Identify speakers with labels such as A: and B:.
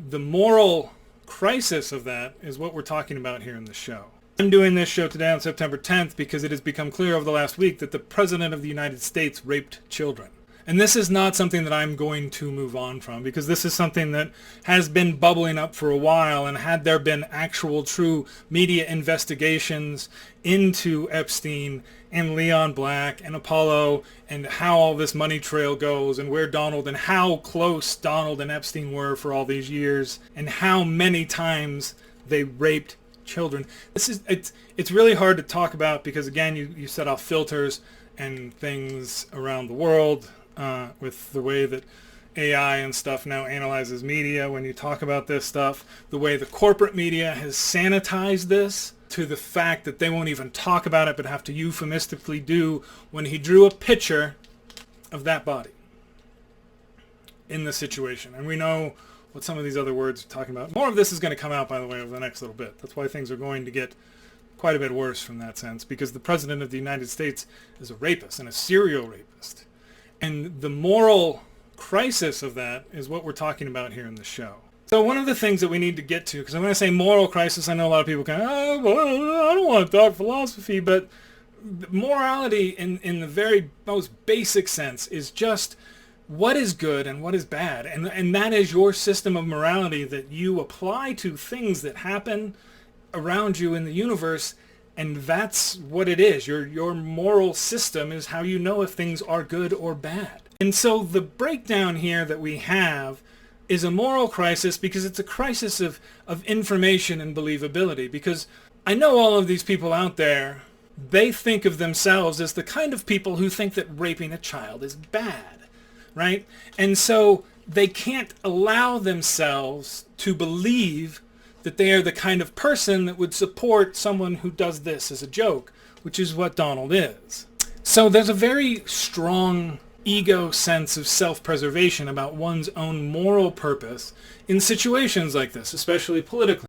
A: the moral crisis of that is what we're talking about here in the show. I'm doing this show today on September 10th because it has become clear over the last week that the President of the United States raped children. And this is not something that I'm going to move on from, because this is something that has been bubbling up for a while, and had there been actual true media investigations into Epstein and Leon Black and Apollo and how all this money trail goes and where Donald and how close Donald and Epstein were for all these years and how many times they raped children. It's really hard to talk about because, again, you set off filters and things around the world with the way that AI and stuff now analyzes media when you talk about this stuff, the way the corporate media has sanitized this to the fact that they won't even talk about it but have to euphemistically do when he drew a picture of that body in the situation. And we know what some of these other words are talking about. More of this is going to come out, by the way, over the next little bit. That's why things are going to get quite a bit worse from that sense, because the President of the United States is a rapist and a serial rapist. And the moral crisis of that is what we're talking about here in the show. So one of the things that we need to get to, because when I say moral crisis, I know a lot of people kind of, I don't want to talk philosophy, but morality in the very most basic sense is just what is good and what is bad. And that is your system of morality that you apply to things that happen around you in the universe. And that's what it is. Your moral system is how you know if things are good or bad. And so the breakdown here that we have is a moral crisis because it's a crisis of information and believability. Because I know all of these people out there, they think of themselves as the kind of people who think that raping a child is bad, right? And so they can't allow themselves to believe that they are the kind of person that would support someone who does this as a joke, which is what Donald is. So there's a very strong ego sense of self-preservation about one's own moral purpose in situations like this, especially politically.